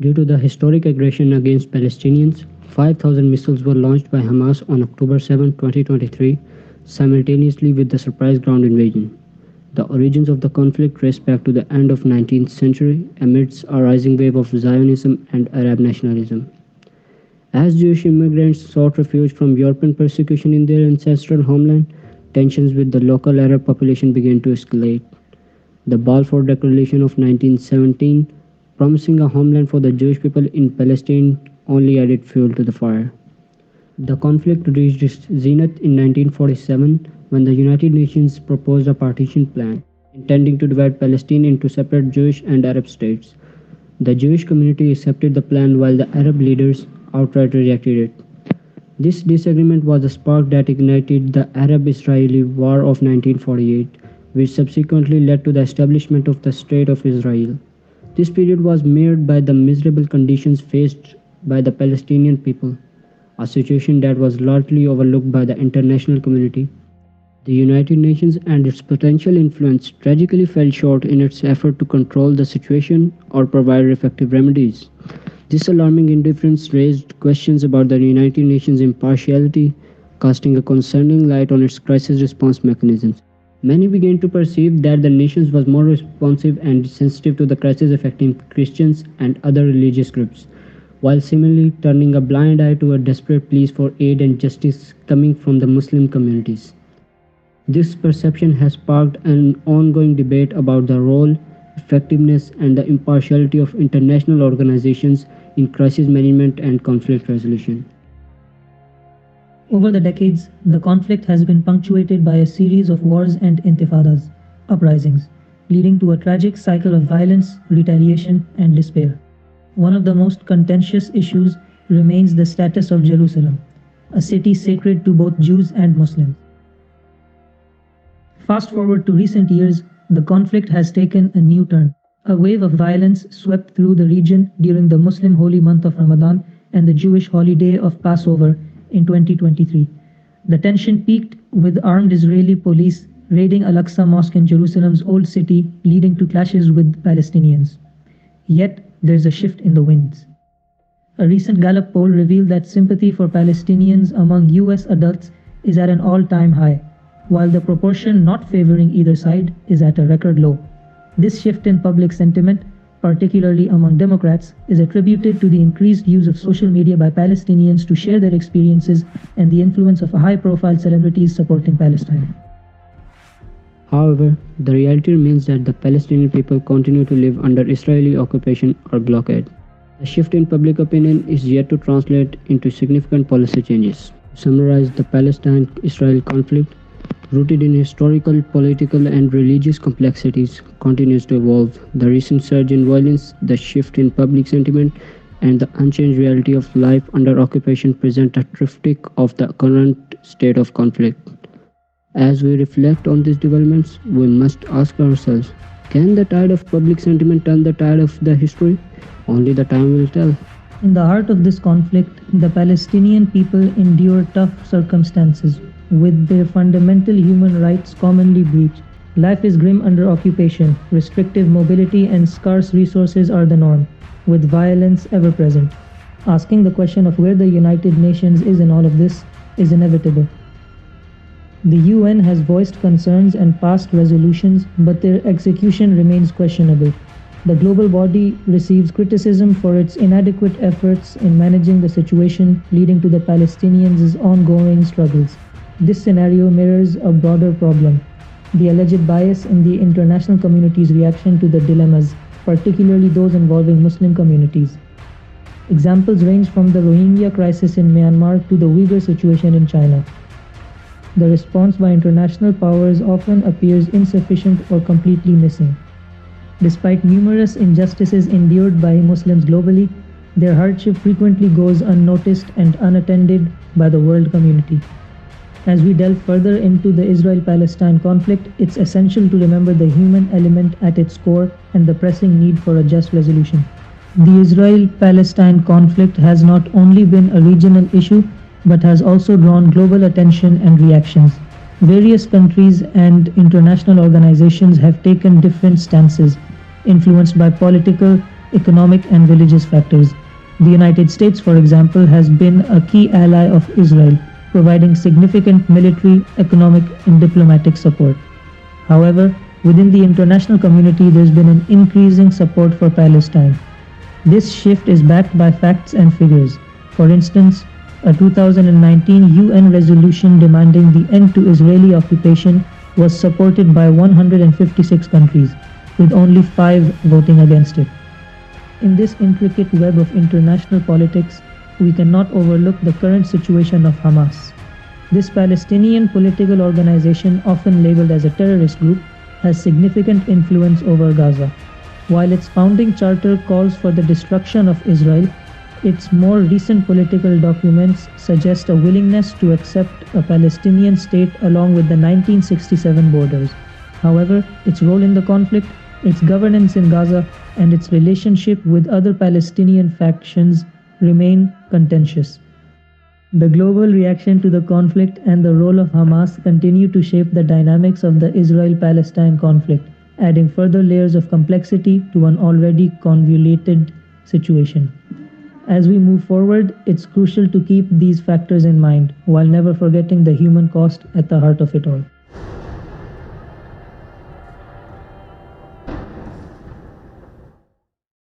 Due to the historic aggression against Palestinians, 5,000 missiles were launched by Hamas on October 7, 2023, simultaneously with the surprise ground invasion. The origins of the conflict trace back to the end of 19th century amidst a rising wave of Zionism and Arab nationalism. As Jewish immigrants sought refuge from European persecution in their ancestral homeland, tensions with the local Arab population began to escalate. The Balfour Declaration of 1917, promising a homeland for the Jewish people in Palestine, only added fuel to the fire. The conflict reached its zenith in 1947 when the United Nations proposed a partition plan, intending to divide Palestine into separate Jewish and Arab states. The Jewish community accepted the plan while the Arab leaders outright rejected it. This disagreement was the spark that ignited the Arab-Israeli War of 1948, which subsequently led to the establishment of the State of Israel. This period was marred by the miserable conditions faced by the Palestinian people, a situation that was largely overlooked by the international community. The United Nations and its potential influence tragically fell short in its effort to control the situation or provide effective remedies. This alarming indifference raised questions about the United Nations' impartiality, casting a concerning light on its crisis response mechanisms. Many began to perceive that the nation was more responsive and sensitive to the crisis affecting Christians and other religious groups, while similarly turning a blind eye to a desperate pleas for aid and justice coming from the Muslim communities. This perception has sparked an ongoing debate about the role, effectiveness, and the impartiality of international organizations in crisis management and conflict resolution. Over the decades, the conflict has been punctuated by a series of wars and intifadas, uprisings, leading to a tragic cycle of violence, retaliation, and despair. One of the most contentious issues remains the status of Jerusalem, a city sacred to both Jews and Muslims. Fast forward to recent years, the conflict has taken a new turn. A wave of violence swept through the region during the Muslim holy month of Ramadan and the Jewish holiday of Passover in 2023. The tension peaked with armed Israeli police raiding Al-Aqsa Mosque in Jerusalem's Old City, leading to clashes with Palestinians. Yet, there's a shift in the winds. A recent Gallup poll revealed that sympathy for Palestinians among US adults is at an all-time high, while the proportion not favoring either side is at a record low. This shift in public sentiment, particularly among Democrats, is attributed to the increased use of social media by Palestinians to share their experiences and the influence of high-profile celebrities supporting Palestine. However, the reality remains that the Palestinian people continue to live under Israeli occupation or blockade. The shift in public opinion is yet to translate into significant policy changes. To summarize, the Palestine-Israel conflict, rooted in historical, political, and religious complexities, continues to evolve. The recent surge in violence, the shift in public sentiment, and the unchanged reality of life under occupation present a triptych of the current state of conflict. As we reflect on these developments, we must ask ourselves, can the tide of public sentiment turn the tide of the history? Only the time will tell. In the heart of this conflict, the Palestinian people endure tough circumstances, with their fundamental human rights commonly breached. Life is grim under occupation, restrictive mobility and scarce resources are the norm, with violence ever present. Asking the question of where the United Nations is in all of this is inevitable. The UN has voiced concerns and passed resolutions, but their execution remains questionable. The global body receives criticism for its inadequate efforts in managing the situation, leading to the Palestinians' ongoing struggles. This scenario mirrors a broader problem: the alleged bias in the international community's reaction to the dilemmas, particularly those involving Muslim communities. Examples range from the Rohingya crisis in Myanmar to the Uyghur situation in China. The response by international powers often appears insufficient or completely missing. Despite numerous injustices endured by Muslims globally, their hardship frequently goes unnoticed and unattended by the world community. As we delve further into the Israel-Palestine conflict, it's essential to remember the human element at its core and the pressing need for a just resolution. The Israel-Palestine conflict has not only been a regional issue, but has also drawn global attention and reactions. Various countries and international organizations have taken different stances, influenced by political, economic and religious factors. The United States, for example, has been a key ally of Israel, providing significant military, economic, and diplomatic support. However, within the international community, there's been an increasing support for Palestine. This shift is backed by facts and figures. For instance, a 2019 UN resolution demanding the end to Israeli occupation was supported by 156 countries, with only 5 voting against it. In this intricate web of international politics, we cannot overlook the current situation of Hamas. This Palestinian political organization, often labeled as a terrorist group, has significant influence over Gaza. While its founding charter calls for the destruction of Israel, its more recent political documents suggest a willingness to accept a Palestinian state along with the 1967 borders. However, its role in the conflict, its governance in Gaza, and its relationship with other Palestinian factions remain contentious. The global reaction to the conflict and the role of Hamas continue to shape the dynamics of the Israel Palestine conflict, adding further layers of complexity to an already convoluted situation. As we move forward, it's crucial to keep these factors in mind while never forgetting the human cost at the heart of it all.